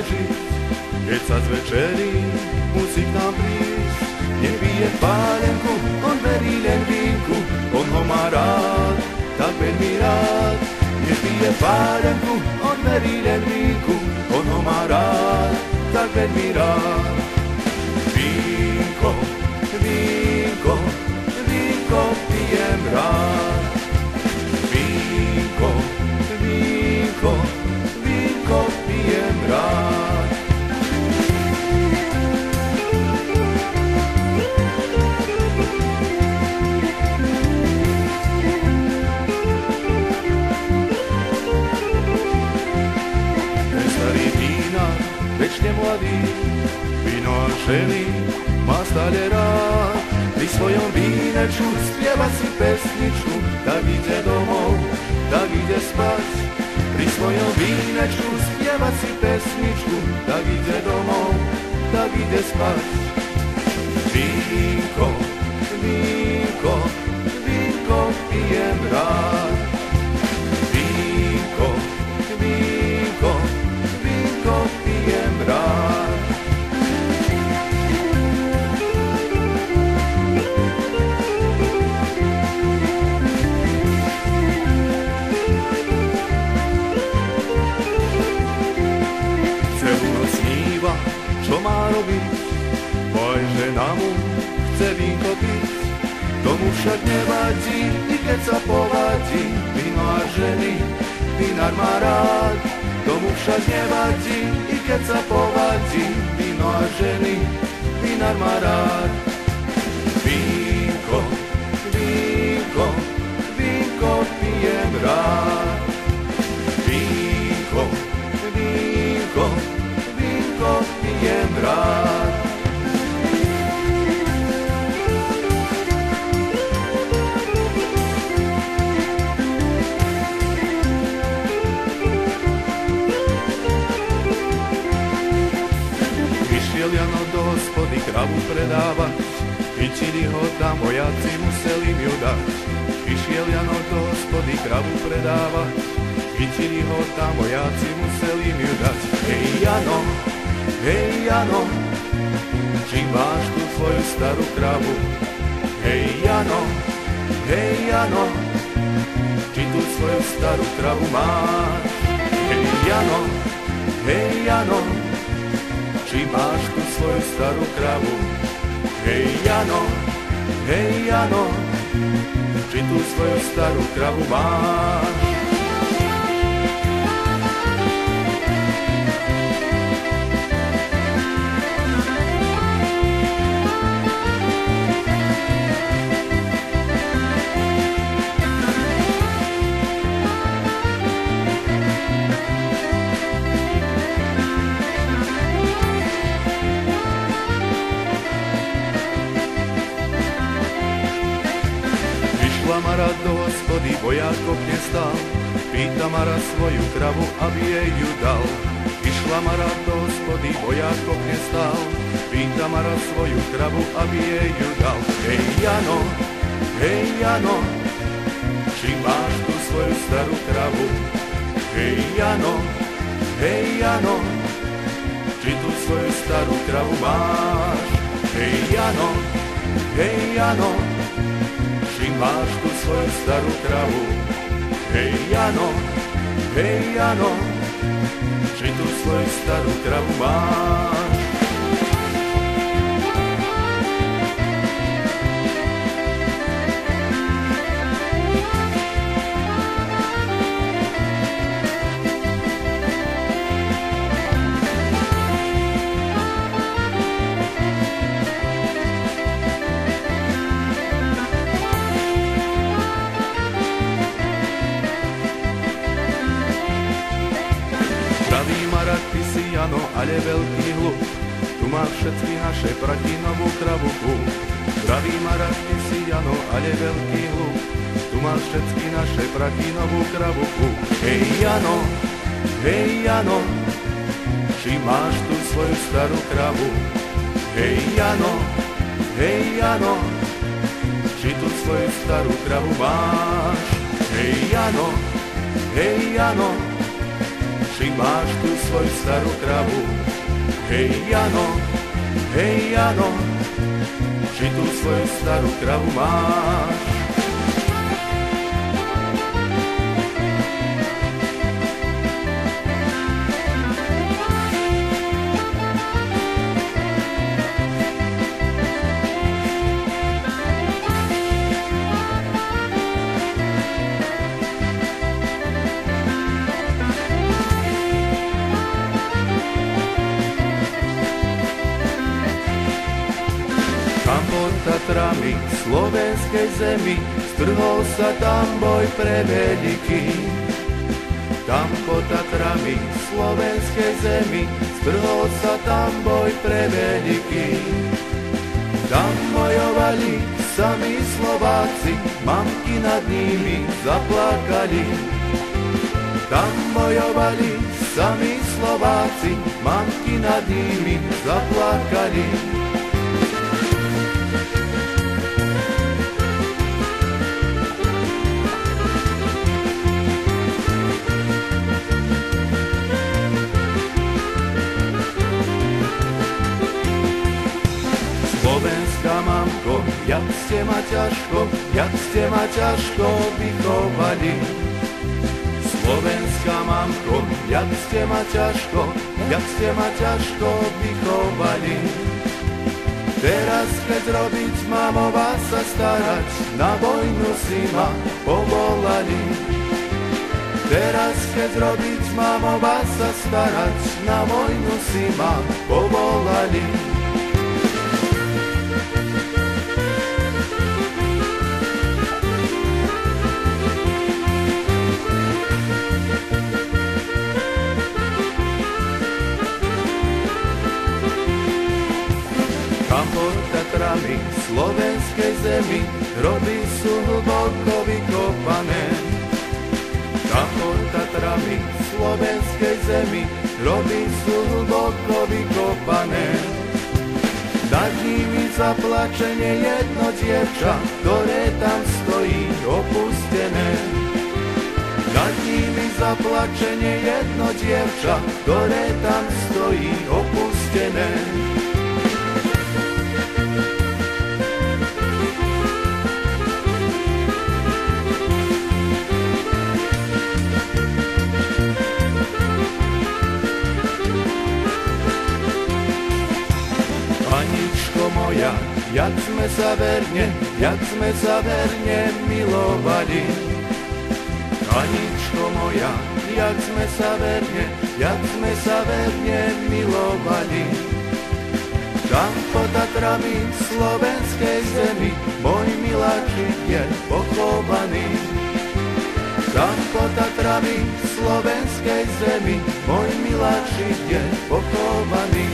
žiť. Keď sa zvečerí, musí k nám prísť. Nepije pálenku, on verí len vínku, on ho má rád, tak veľmi rád. Nepije pálenku, on verí len vínku, on ho má rád, tak veľmi rád. Vínko, vínko, vínko pijem rád. Vínko, vínko, vínko pijem rád. Ten starý vínár, večne mladý, víno a ženy má stále rád. Pri svojom vínečku spieva si pesničku, tak ide domov, tak ide spať. Pri svojom vínečku spieva si pesničku, tak ide domov, tak ide spať. Vínko, vínko, vínko pijem rád. Vínko, vínko, vínko pijem rád. Čo má robiť? Môj žena mu chce vínko piť, tomu však nevadí, i keď sa povadí. Víno a ženy, vínár má rád, tomu však nevadí, i keď sa povadí. Víno a ženy, vínár má rád. Vínko, vínko, vínko pijem rád. Vínko, vínko, vínko pijem rád. Vyšiel Jano do hospody kravu predávať, chytili ho tam, vojaci museli ju dať. Vyšiel Jano do hospody kravu predávať, chytili ho tam, vojaci museli ju dať. Hej Jano, či máš tu svoju starú kravu? Hej Jano, či tu svoju starú kravu máš? Hej Jano, či máš tu svoju starú kravu? Hej Jano, či tu svoju starú kravu máš? Mara do hospody, vojakov nestal, pýta Mara svoju kravu, aby jej ju dal. Išla Mara do hospody, vojakov nestal, pýta Mara svoju kravu, aby jej ju dal. Hej Jano, či máš tu svoju starú kravu? Hej Jano, či tu svoju starú kravu máš? Hej Jano, či máš tu svoju starú kravu? Hej Jano, či tu svoju starú kravu máš? Ty si Jano, ale veľký hluk, tu má všetky naše proti novú kravu kúp. Zdraví Mara, ty si Jano, ale veľký hluk, tu má všetky naše proti novú kravu kúp. Hej Jano, či máš tu svoju starú kravu? Hej Jano, či tu svoju starú kravu máš? Hej Jano, či či máš tu svoju starú kravu. Hej Jano, či tu svoju starú kravu máš. Tam pod Tatrami, slovenskej zemi, strhol sa tam boj preveľký. Tam pod Tatrami, slovenskej zemi, strhol sa tam boj preveľký. Tam bojovali sami Slováci, mamky nad nimi zaplakali. Tam bojovali sami Slováci, mamky nad nimi zaplakali. Slovenská mamko, jak ste ma ťažko vychovali. Slovenská mamko, jak ste ma ťažko vychovali. Teraz keď robiť mám o vás sa starať, na vojnu si ma povolali. Teraz keď robiť mám o vás sa starať, na vojnu si ma povolali. Tam pod Tatrami, slovenskej zemi, hroby sú hlboko vykopané. Tam pod Tatrami, slovenskej zemi, hroby sú hlboko vykopané. Nad nimi zaplačenie jedno dievča, ktoré tam stojí opustené. Nad nimi zaplačenie jedno dievča, ktoré tam stojí opustené. Aničko moja, jak sme sa verne milovali. Aničko moja, jak sme sa verne milovali. Tam pod Tatrami, slovenskej zemi, môj miláčik je pochovaný. Tam pod Tatrami, slovenskej zemi, môj miláčik je pochovaný.